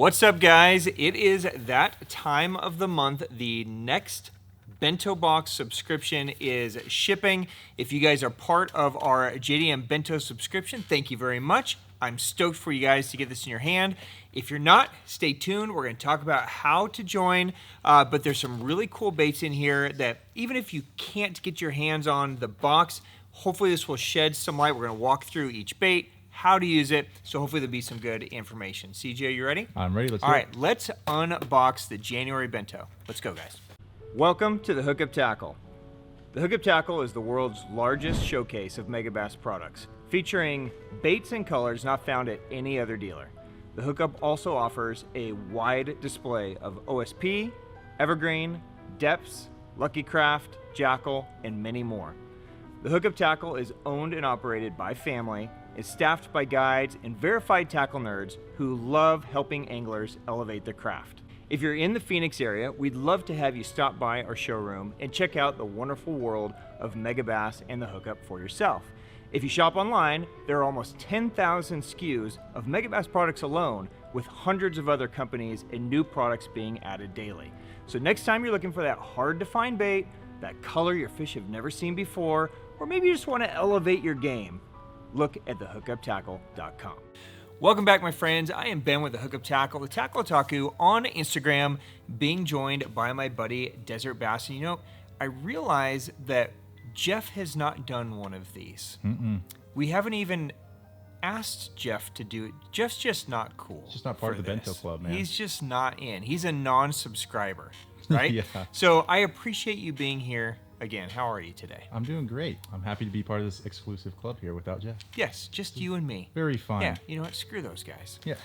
What's up, guys? It is that time of the month. The next Bento Box subscription is shipping. If you guys are part of our JDM Bento subscription, thank you very much. I'm stoked for you guys to get this in your hand. If you're not, stay tuned. We're going to talk about how to join, but there's some really cool baits in here that even if you can't get your hands on the box, hopefully this will shed some light. We're going to walk through each bait, how to use it, so hopefully there'll be some good information. CJ, you ready? I'm ready. Let's All right, let's unbox the January Bento. Let's go, guys. Welcome to the Hookup Tackle. The Hookup Tackle is the world's largest showcase of Megabass products, featuring baits and colors not found at any other dealer. The Hookup also offers a wide display of OSP, Evergreen, Depths, Lucky Craft, Jackal, and many more. The Hookup Tackle is owned and operated by family, is staffed by guides and verified tackle nerds who love helping anglers elevate their craft. If you're in the Phoenix area, we'd love to have you stop by our showroom and check out the wonderful world of Megabass and the Hookup for yourself. If you shop online, there are almost 10,000 SKUs of Megabass products alone, with hundreds of other companies and new products being added daily. So next time you're looking for that hard-to-find bait, that color your fish have never seen before, or maybe you just want to elevate your game, look at thehookuptackle.com. Welcome back, my friends. I am Ben with the Hookup Tackle, the Tackle Otaku on Instagram, being joined by my buddy Desert Bass. And you know, I realize that Jeff has not done one of these. We haven't even asked Jeff to do it. Jeff's just not cool. He's just not part of the Bento Club, man. He's just not in. He's a non-subscriber, right? Yeah. So I appreciate you being here. Again, how are you today? I'm doing great. I'm happy to be part of this exclusive club here without Jeff. Yes, just you and me. Very fun. Yeah, you know what? Screw those guys. Yeah.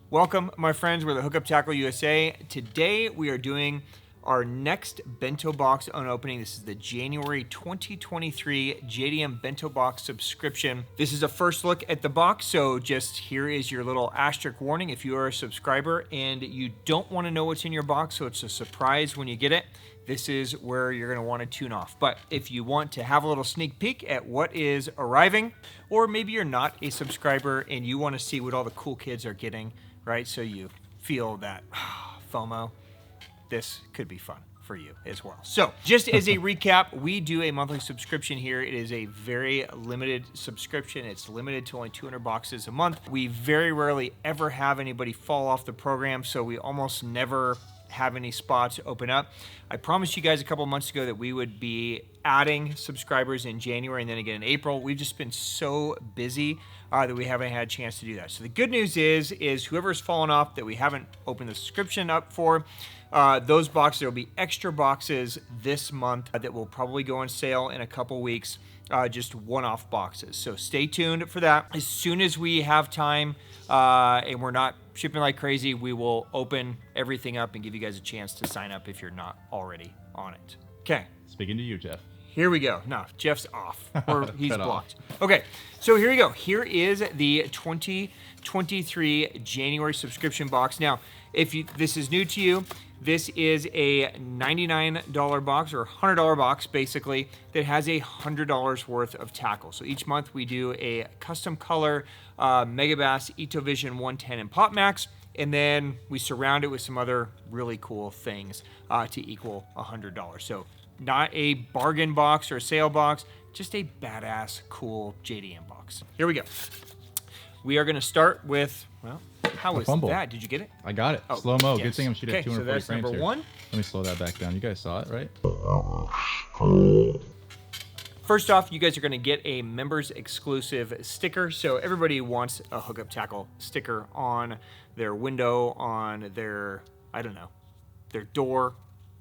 Welcome, my friends. We're the Hookup Tackle USA. Today, we are doing our next Bento Box unopening. This is the January 2023 JDM Bento Box subscription. This is a first look at the box, so just here is your little asterisk warning if you are a subscriber and you don't want to know what's in your box, so it's a surprise when you get it. This is where you're going to want to tune off. But if you want to have a little sneak peek at what is arriving, or maybe you're not a subscriber and you want to see what all the cool kids are getting, right? So you feel that FOMO, this could be fun for you as well. So just as a recap, we do a monthly subscription here. It is a very limited subscription. It's limited to only 200 boxes a month. We very rarely ever have anybody fall off the program, so we almost never have any spots open up. I promised you guys a couple months ago that we would be adding subscribers in January and then again in April. We've just been so busy that we haven't had a chance to do that. So the good news is whoever's fallen off that we haven't opened the subscription up for, those boxes, there will be extra boxes this month that will probably go on sale in a couple weeks, just one-off boxes. So stay tuned for that. As soon as we have time and we're not shipping like crazy, we will open everything up and give you guys a chance to sign up if you're not already on it. Okay. Speaking to you, Jeff. Here we go. No, Jeff's off, or he's blocked. Okay, so here we go. Here is the 2023 January subscription box. Now, if this is new to you, this is a $99 box or $100 box, basically, that has $100 worth of tackle. So each month we do a custom color Megabass, Ito Vision 110 and Pop Max, and then we surround it with some other really cool things to equal $100. So not a bargain box or a sale box, just a badass, cool JDM box. Here we go. We are going to start with, well, how was that? Did you get it? I got it. Slow-mo. Yes. Good thing I'm shooting at 240 so that's frames number here. one. Let me slow that back down. You guys saw it, right? First off, you guys are going to get a members exclusive sticker. So everybody wants a Hookup Tackle sticker on their window, on their, I don't know, their door,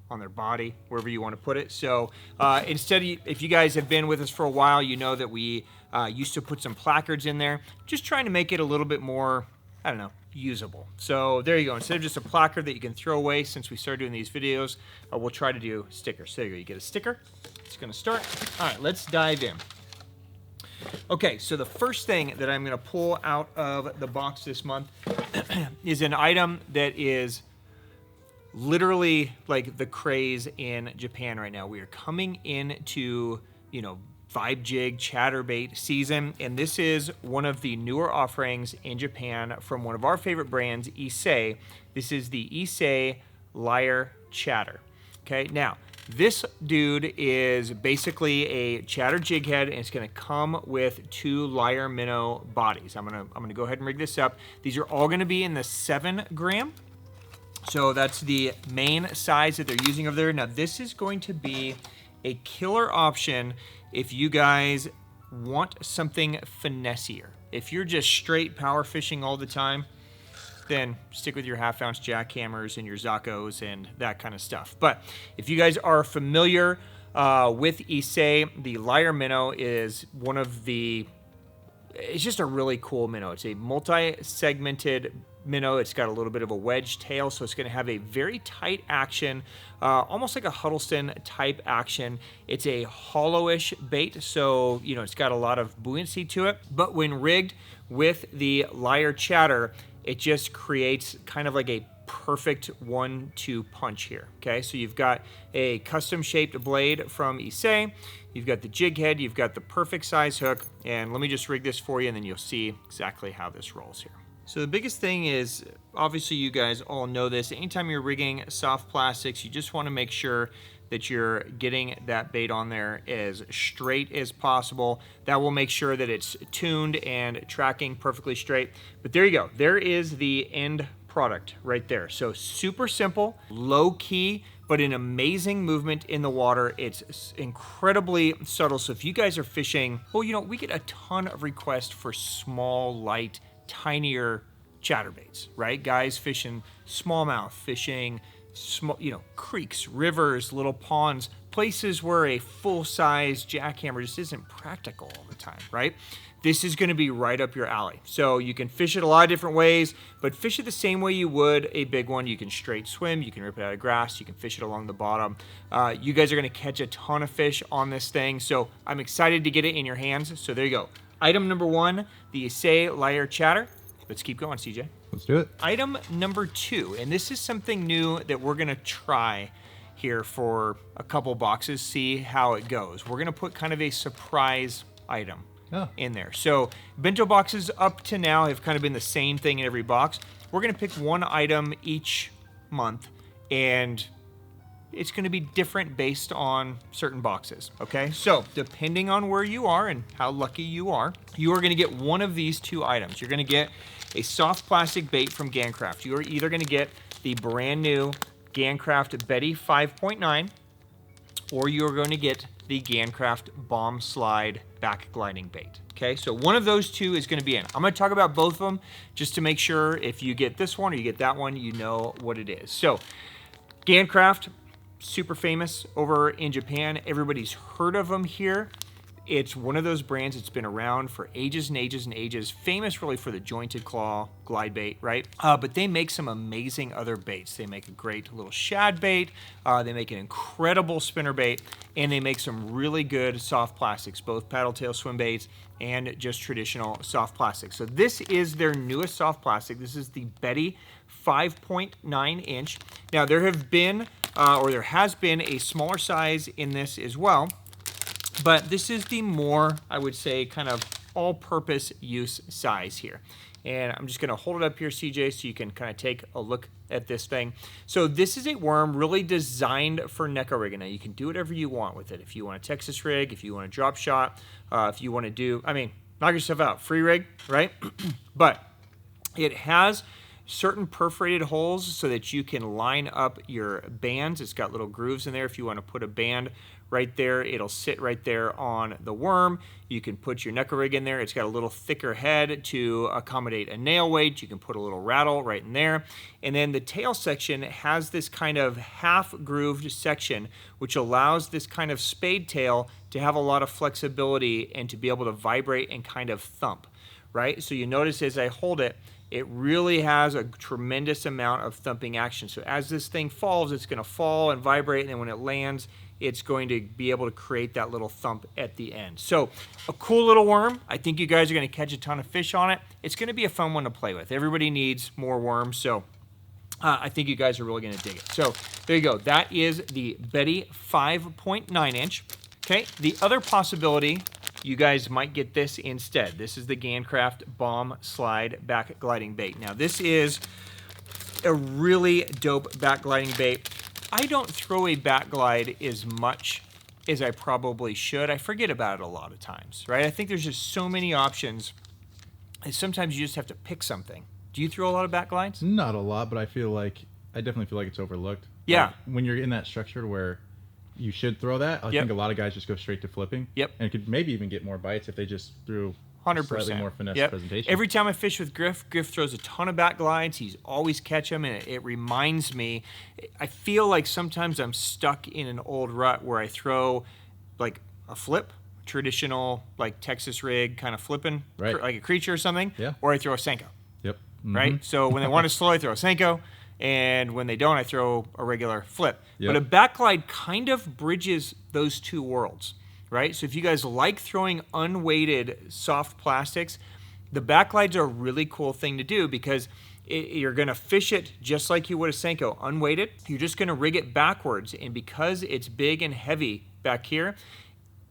on their body, wherever you want to put it. So instead, if you guys have been with us for a while, you know that we used to put some placards in there, just trying to make it a little bit more, I don't know, usable. So there you go. Instead of just a placard that you can throw away, since we started doing these videos, we'll try to do stickers. So there you go. You get a sticker. It's going to start. All right, let's dive in. Okay, so the first thing that I'm going to pull out of the box this month is an item that is literally like the craze in Japan right now. We are coming into, 5 jig chatterbait season, and this is one of the newer offerings in Japan from one of our favorite brands, Issei. This is the Issei Lyre Chatter. Okay, now this dude is basically a chatter jig head, and it's going to come with 2 lyre minnow bodies. I'm gonna go ahead and rig this up. These are all going to be in the 7 gram. So that's the main size that they're using over there. Now this is going to be a killer option if you guys want something finessier. If you're just straight power fishing all the time, then stick with your half-ounce jackhammers and your Zaccos and that kind of stuff. But if you guys are familiar with Issei, the lyre minnow is one of the... It's just a really cool minnow. It's a multi-segmented minnow. It's got a little bit of a wedge tail, so it's going to have a very tight action, almost like a Huddleston type action. It's a hollowish bait, so you know it's got a lot of buoyancy to it. But when rigged with the Lyre Chatter, it just creates kind of like a perfect 1-2 punch here. Okay, so you've got a custom shaped blade from Issei, you've got the jig head, you've got the perfect size hook, and let me just rig this for you and then you'll see exactly how this rolls here. So the biggest thing is, obviously you guys all know this, anytime you're rigging soft plastics, you just want to make sure that you're getting that bait on there as straight as possible. That will make sure that it's tuned and tracking perfectly straight. But there you go, there is the end product right there. So super simple, low key, but an amazing movement in the water. It's incredibly subtle. So if you guys are fishing, well, you know, we get a ton of requests for small, light, tinier chatterbaits, right? Guys fishing smallmouth, fishing small, you know, creeks, rivers, little ponds, places where a full-size jackhammer just isn't practical all the time, right? This is going to be right up your alley. So you can fish it a lot of different ways, but fish it the same way you would a big one. You can straight swim, you can rip it out of grass, you can fish it along the bottom. You guys are going to catch a ton of fish on this thing, so I'm excited to get it in your hands. So there you go. Item number 1, the Issei Lyre Chatter. Let's keep going, CJ. Let's do it. Item number 2, and this is something new that we're going to try here for a couple boxes, see how it goes. We're going to put kind of a surprise item in there. So bento boxes up to now have kind of been the same thing in every box. We're going to pick one item each month, and it's going to be different based on certain boxes, okay? So depending on where you are and how lucky you are going to get one of these 2 items. You're going to get a soft plastic bait from Gancraft. You are either going to get the brand new Gancraft Betty 5.9, or you're going to get the Gancraft Bomb Slide Backgliding Bait. Okay, so one of those 2 is going to be in. I'm going to talk about both of them just to make sure if you get this one or you get that one, you know what it is. So Gancraft, super famous over in Japan. Everybody's heard of them here. It's one of those brands that's been around for ages and ages and ages. Famous really for the jointed claw glide bait, right? But they make some amazing other baits. They make a great little shad bait. They make an incredible spinner bait, and they make some really good soft plastics, both paddle tail swim baits and just traditional soft plastics. So this is their newest soft plastic. This is the Betty 5.9 inch. Now there have been, or there has been a smaller size in this as well. But this is the more, I would say, kind of all-purpose use size here. And I'm just going to hold it up here, CJ, so you can kind of take a look at this thing. So this is a worm really designed for Neko rigging. Now, you can do whatever you want with it. If you want a Texas rig, if you want a drop shot, if you want to do, I mean, knock yourself out. Free rig, right? But it has certain perforated holes so that you can line up your bands. It's got little grooves in there. If you want to put a band right there, it'll sit right there on the worm. You can put your Neko rig in there. It's got a little thicker head to accommodate a nail weight. You can put a little rattle right in there. And then the tail section has this kind of half grooved section, which allows this kind of spade tail to have a lot of flexibility and to be able to vibrate and kind of thump, right? So you notice as I hold it, it really has a tremendous amount of thumping action. So as this thing falls, it's going to fall and vibrate, and then when it lands, it's going to be able to create that little thump at the end. So a cool little worm. I think you guys are going to catch a ton of fish on it. It's going to be a fun one to play with. Everybody needs more worms, so I think you guys are really going to dig it. So there you go. That is the Betty 5.9 inch. Okay, the other possibility you guys might get this instead. This is the Gancraft Bomb Slide Back Gliding Bait. Now, this is a really dope back gliding bait. I don't throw a back glide as much as I probably should. I forget about it a lot of times, right? I think there's just so many options, and sometimes you just have to pick something. Do you throw a lot of back glides? Not a lot, but I definitely feel like it's overlooked. Yeah. Like, when you're in that structure where you should throw that, I think a lot of guys just go straight to flipping. Yep. And could maybe even get more bites if they just threw 100%. Slightly more finesse presentation. Every time I fish with Griff throws a ton of back glides. He's always catch them, and it reminds me. I feel like sometimes I'm stuck in an old rut where I throw like a flip, traditional like Texas rig kind of flipping, like a creature or something, or I throw a Senko. Yep. Right? So when they want to slow, I throw a Senko, and when they don't, I throw a regular flip. Yep. But a backglide kind of bridges those two worlds, right? So if you guys like throwing unweighted soft plastics, the backglide's are a really cool thing to do because you're going to fish it just like you would a Senko, unweighted. You're just going to rig it backwards, and because it's big and heavy back here,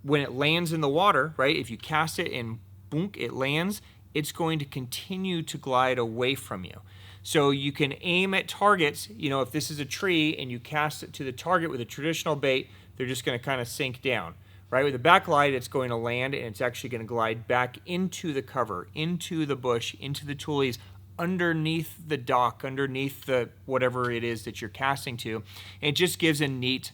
when it lands in the water, right, if you cast it and boom, it lands, it's going to continue to glide away from you. So you can aim at targets, you know, if this is a tree and you cast it to the target with a traditional bait, they're just going to kind of sink down, right? With a backglide, it's going to land and it's actually going to glide back into the cover, into the bush, into the tulies, underneath the dock, underneath the whatever it is that you're casting to. And it just gives a neat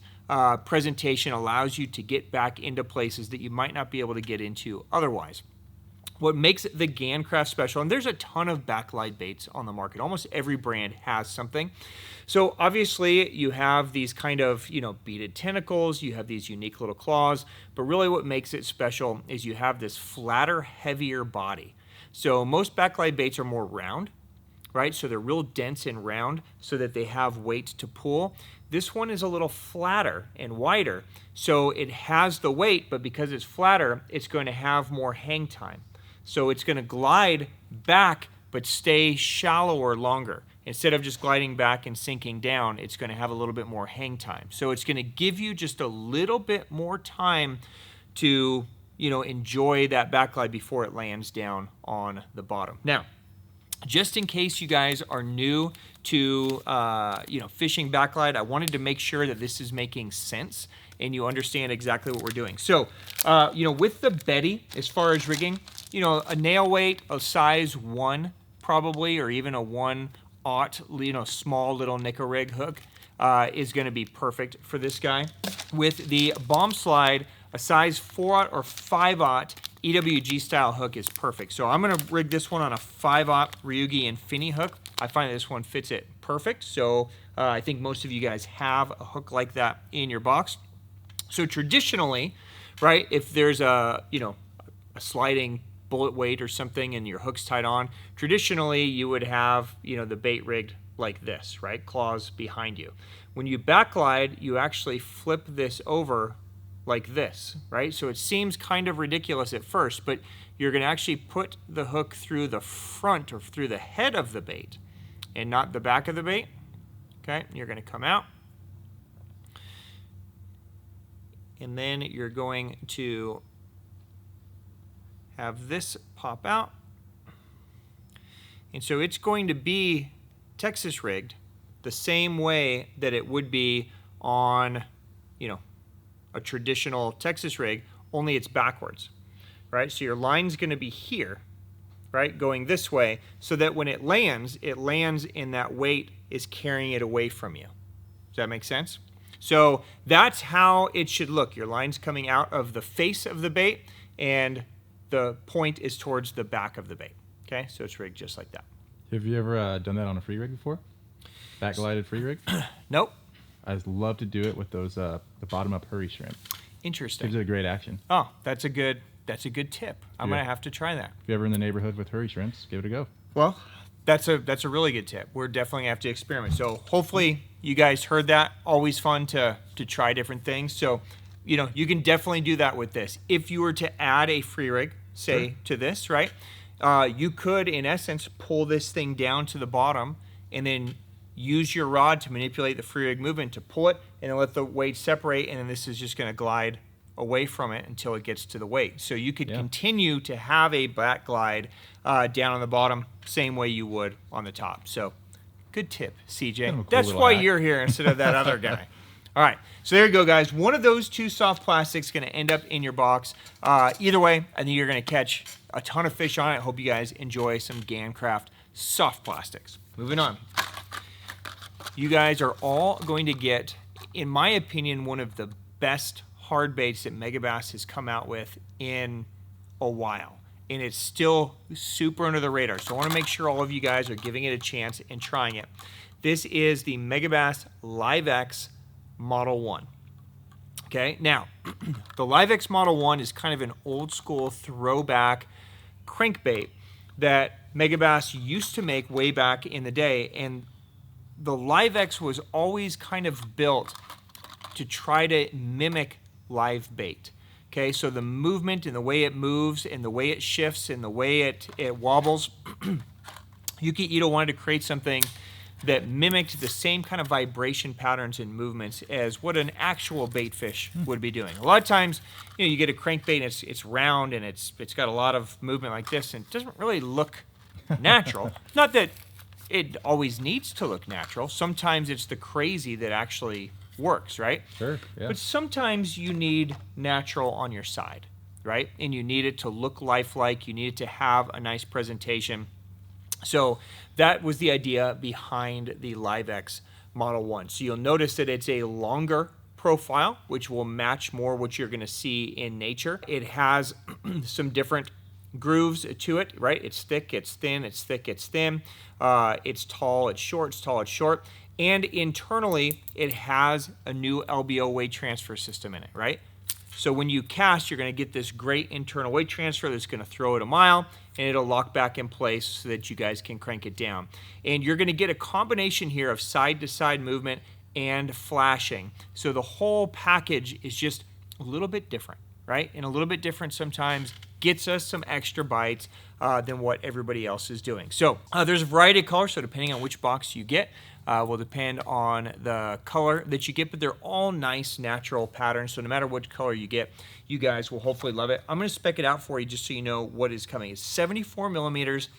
presentation, allows you to get back into places that you might not be able to get into otherwise. What makes the Gancraft special, and there's a ton of backlight baits on the market. Almost every brand has something. So obviously you have these kind of, you know, beaded tentacles, you have these unique little claws, but really what makes it special is you have this flatter, heavier body. So most backlight baits are more round, right? So they're real dense and round so that they have weight to pull. This one is a little flatter and wider. So it has the weight, but because it's flatter, it's going to have more hang time. So it's going to glide back, but stay shallower longer. Instead of just gliding back and sinking down, it's going to have a little bit more hang time. So it's going to give you just a little bit more time to, you know, enjoy that backglide before it lands down on the bottom. Now, just in case you guys are new to, you know, fishing backglide, I wanted to make sure that this is making sense and you understand exactly what we're doing. So, you know, with the Betty, as far as rigging, you know, a nail weight of size 1 probably, or even a 1/0, you know, small little nickel rig hook is going to be perfect for this guy. With the bomb slide, a size 4/0 or 5/0 EWG style hook is perfect. So I'm going to rig this one on a 5/0 Ryugi Infini hook. I find that this one fits it perfect. So I think most of you guys have a hook like that in your box. So traditionally, right, if there's a, you know, a sliding bullet weight or something and your hook's tied on, traditionally you would have, you know, the bait rigged like this, right? Claws behind you. When you backglide, you actually flip this over like this, right? So it seems kind of ridiculous at first, but you're going to actually put the hook through the front or through the head of the bait and not the back of the bait. Okay, you're going to come out. And then you're going to have this pop out. And so it's going to be Texas rigged the same way that it would be on, you know, a traditional Texas rig, only it's backwards, right? So your line's going to be here, right, going this way, so that when it lands and that weight is carrying it away from you. Does that make sense? So that's how it should look. Your line's coming out of the face of the bait, and the point is towards the back of the bait. Okay, so it's rigged just like that. Have you ever done that on a free rig before? Backglided free rig? Nope. I'd love to do it with those the bottom up hurry shrimp. Interesting. Gives it a great action. Oh, that's a good tip. I'm gonna have to try that. If you're ever in the neighborhood with hurry shrimps, give it a go. Well, that's a really good tip. We're definitely gonna have to experiment. So hopefully you guys heard that. Always fun to try different things. So, you know, you can definitely do that with this. If you were to add a free rig, say to this, right? You could, in essence, pull this thing down to the bottom and then use your rod to manipulate the free rig movement to pull it and then let the weight separate, and then this is just going to glide away from it until it gets to the weight. So you could continue to have a backglide down on the bottom, same way you would on the top. So good tip, CJ. Kind of a cool That's little why hack. you're here instead of that other guy. All right, so there you go, guys. One of those two soft plastics is going to end up in your box. Either way, I think you're going to catch a ton of fish on it. I hope you guys enjoy some Gancraft soft plastics. Moving on. You guys are all going to get, in my opinion, one of the best hard baits that Megabass has come out with in a while. And it's still super under the radar. So I want to make sure all of you guys are giving it a chance and trying it. This is the Megabass Live X Model 1. Okay, now, the Live X Model 1 is kind of an old school throwback crankbait that Megabass used to make way back in the day. And the Live X was always kind of built to try to mimic live bait. Okay, so the movement and the way it moves and the way it shifts and the way it wobbles, Yuki Ito wanted to create something that mimicked the same kind of vibration patterns and movements as what an actual bait fish would be doing. A lot of times, you know, you get a crankbait and it's round and it's got a lot of movement like this and it doesn't really look natural. Not that it always needs to look natural. Sometimes it's the crazy that actually works, right? Sure, yeah. But sometimes you need natural on your side, right? And you need it to look lifelike. You need it to have a nice presentation. So that was the idea behind the Live X Model 1. So you'll notice that it's a longer profile, which will match more what you're going to see in nature. It has some different grooves to it, right? It's thick, it's thin, it's thick, it's thin. It's tall, it's short, it's tall, it's short. And internally, it has a new LBO weight transfer system in it, right? So when you cast, you're going to get this great internal weight transfer that's going to throw it a mile, and it'll lock back in place so that you guys can crank it down. And you're going to get a combination here of side-to-side movement and flashing. So the whole package is just a little bit different, right? And a little bit different sometimes gets us some extra bites than what everybody else is doing. So there's a variety of colors, so depending on which box you get, will depend on the color that you get, but they're all nice natural patterns. So no matter which color you get, you guys will hopefully love it. I'm going to spec it out for you just so you know what is coming. It's 74 millimeters,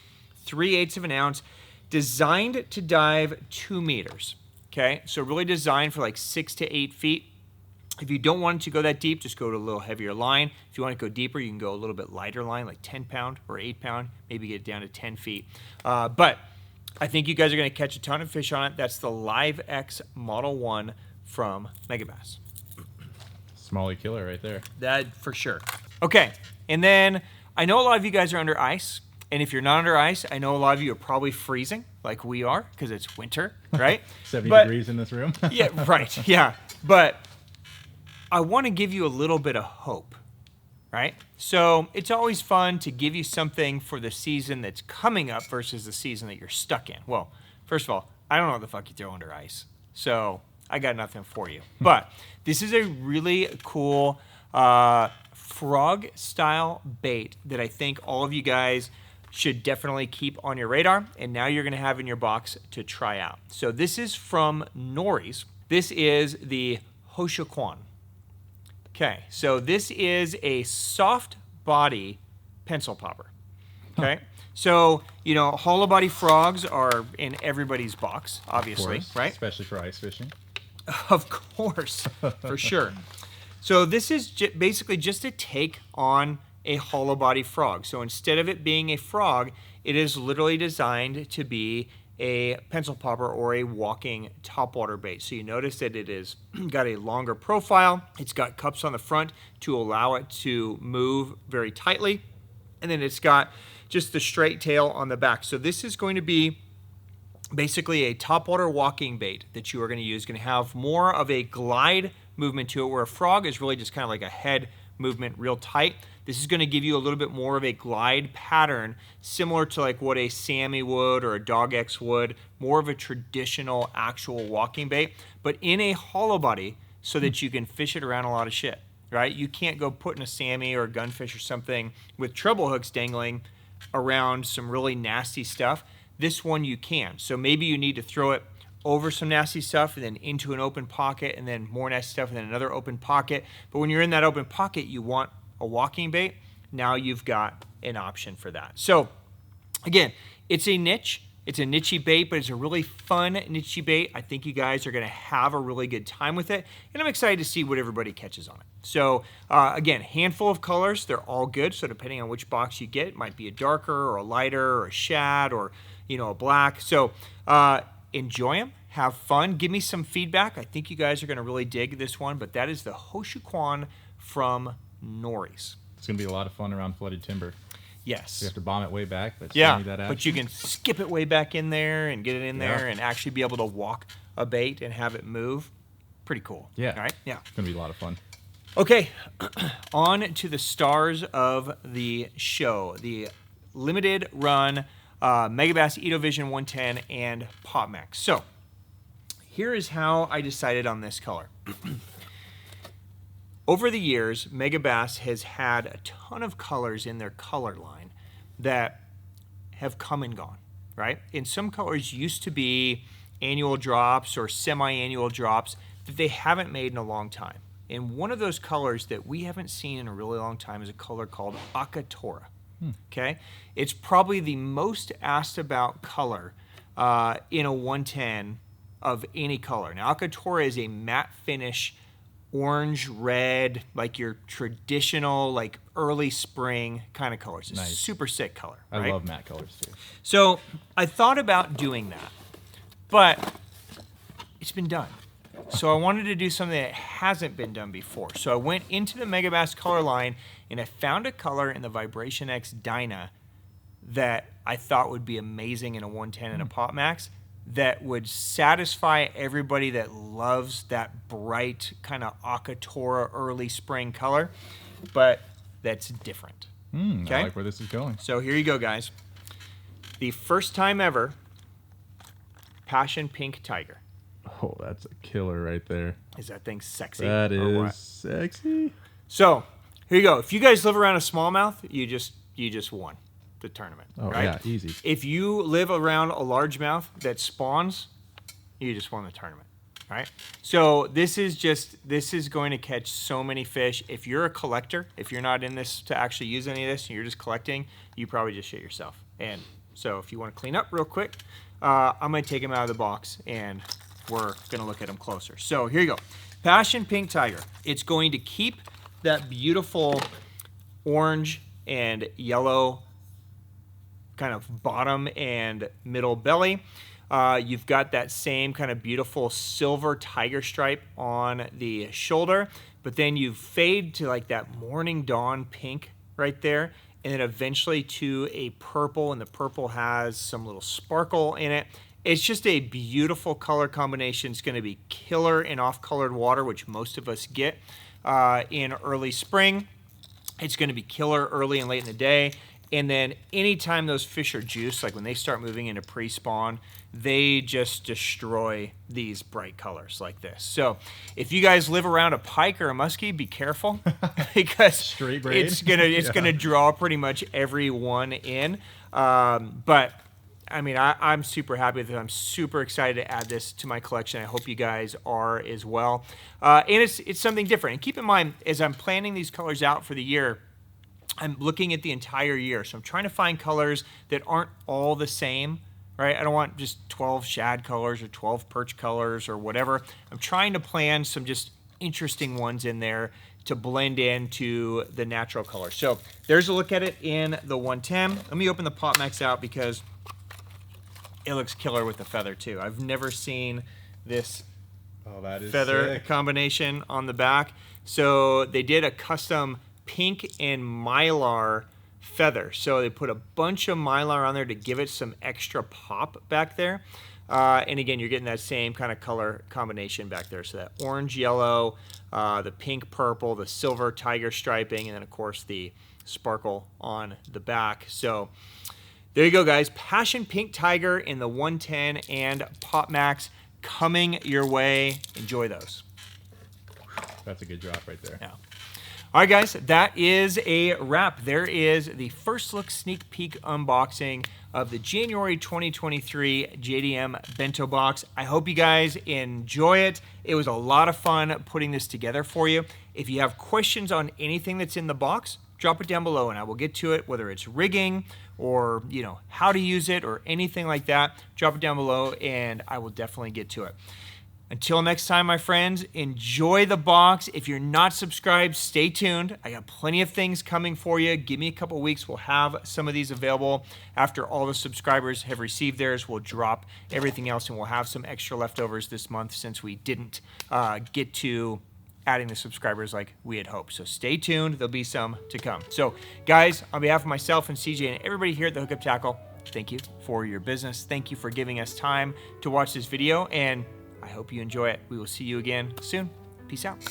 3/8 of an ounce, designed to dive 2 meters. Okay, so really designed for like 6 to 8 feet. If you don't want it to go that deep, just go to a little heavier line. If you want to go deeper, you can go a little bit lighter line, like 10 pound or 8 pound, maybe get it down to 10 feet. But I think you guys are going to catch a ton of fish on it. That's the Live X Model 1 from Megabass. Smalley killer right there. That for sure. Okay, and then I know a lot of you guys are under ice. And if you're not under ice, I know a lot of you are probably freezing like we are because it's winter, right? 70 But- degrees in this room. Yeah, right. Yeah. But I want to give you a little bit of hope, right? So it's always fun to give you something for the season that's coming up versus the season that you're stuck in. Well, first of all, I don't know what the fuck you throw under ice. So I got nothing for you. But this is a really cool frog-style bait that I think all of you guys should definitely keep on your radar. And now you're going to have in your box to try out. So this is from Nories. This is the Hoshokuon. Okay, so this is a soft body pencil popper. Okay, so you know hollow body frogs are in everybody's box, obviously, Of course, right? especially for ice fishing. Of course, for sure. So this is basically just a take on a hollow body frog. So instead of it being a frog, it is literally designed to be a pencil popper or a walking topwater bait. So you notice that it is got a longer profile. It's got cups on the front to allow it to move very tightly. And then it's got just the straight tail on the back. So this is going to be basically a topwater walking bait that you are going to use. Going to have more of a glide movement to it, where a frog is really just kind of like a head movement real tight. This is going to give you a little bit more of a glide pattern, similar to like what a Sammy would or a Dog X would, more of a traditional actual walking bait, but in a hollow body so that you can fish it around a lot of shit, right? You can't go putting a Sammy or a gunfish or something with treble hooks dangling around some really nasty stuff. This one you can. So maybe you need to throw it over some nasty stuff and then into an open pocket and then more nasty stuff and then another open pocket. But when you're in that open pocket, you want a walking bait. Now you've got an option for that. So again, it's a niche. It's a niche-y bait, but it's a really fun niche-y bait. I think you guys are going to have a really good time with it, and I'm excited to see what everybody catches on it. So again, handful of colors. They're all good, so depending on which box you get, it might be a darker or a lighter or a shad or, you know, a black. So enjoy them. Have fun. Give me some feedback. I think you guys are going to really dig this one, but that is the Hoshokuon from Nories. It's going to be a lot of fun around flooded timber. Yes. You have to bomb it way back. But yeah, but you can skip it way back in there and get it in there and actually be able to walk a bait and have it move. Pretty cool. Yeah. All right? Yeah. It's going to be a lot of fun. Okay, on to the stars of the show. The limited run Megabass Edovision 110 and Pop Max. So here is how I decided on this color. Over the years, Megabass has had a ton of colors in their color line that have come and gone, right? And some colors used to be annual drops or semi-annual drops that they haven't made in a long time. And one of those colors that we haven't seen in a really long time is a color called Akatora. Okay? It's probably the most asked about color in a 110 of any color. Now, Akatora is a matte finish, orange, red, like your traditional, like early spring kind of colors. It's nice. Super sick color. I right? love matte colors too. So I thought about doing that, but it's been done. So I wanted to do something that hasn't been done before. So I went into the Megabass color line and I found a color in the Vibration X Dyna that I thought would be amazing in a 110 and a Pop Max, that would satisfy everybody that loves that bright kind of Akatora early spring color, but that's different. Okay? I like where this is going. So here you go, guys. The first time ever, Passion Pink Tiger. Oh, that's a killer right there. Is that thing sexy? That is sexy. So here you go. If you guys live around a smallmouth, you just won the tournament. Oh, right? yeah, easy. If you live around a largemouth that spawns, you just won the tournament. Right? So this is going to catch so many fish. If you're a collector, if you're not in this to actually use any of this and you're just collecting, you probably just shit yourself. And so if you want to clean up real quick, I'm going to take them out of the box and we're going to look at them closer. So here you go. Passion Pink Tiger. It's going to keep that beautiful orange and yellow kind of bottom and middle belly. You've got that same kind of beautiful silver tiger stripe on the shoulder, but then you fade to like that morning dawn pink right there, and then eventually to a purple, and the purple has some little sparkle in it. It's just a beautiful color combination. It's going to be killer in off-colored water, which most of us get in early spring. It's going to be killer early and late in the day. And then anytime those fish are juiced, like when they start moving into pre-spawn, they just destroy these bright colors like this. So if you guys live around a pike or a muskie, be careful because it's gonna draw pretty much everyone in. But I mean, I'm super happy with it. I'm super excited to add this to my collection. I hope you guys are as well. And it's something different. And keep in mind, as I'm planning these colors out for the year, I'm looking at the entire year. So I'm trying to find colors that aren't all the same, right? I don't want just 12 shad colors or 12 perch colors or whatever. I'm trying to plan some just interesting ones in there to blend into the natural color. So there's a look at it in the 110. Let me open the Pop Max out because it looks killer with the feather too. I've never seen this feather combination on the back. So they did a custom pink and mylar feather. So they put a bunch of mylar on there to give it some extra pop back there. And again, you're getting that same kind of color combination back there. So that orange yellow, the pink purple, the silver tiger striping, and then of course the sparkle on the back. So there you go, guys. Passion Pink Tiger in the 110 and Pop Max coming your way. Enjoy those. That's a good drop right there. Yeah. All right, guys, that is a wrap. There is the first look sneak peek unboxing of the January 2023 JDM Bento Box. I hope you guys enjoy it. It was a lot of fun putting this together for you. If you have questions on anything that's in the box, drop it down below and I will get to it, whether it's rigging or, you know, how to use it or anything like that. Drop it down below and I will definitely get to it. Until next time, my friends, enjoy the box. If you're not subscribed, stay tuned. I got plenty of things coming for you. Give me a couple weeks. We'll have some of these available. After all the subscribers have received theirs, we'll drop everything else and we'll have some extra leftovers this month since we didn't get to adding the subscribers like we had hoped. So stay tuned. There'll be some to come. So guys, on behalf of myself and CJ and everybody here at the Hookup Tackle, thank you for your business. Thank you for giving us time to watch this video, and I hope you enjoy it. We will see you again soon. Peace out.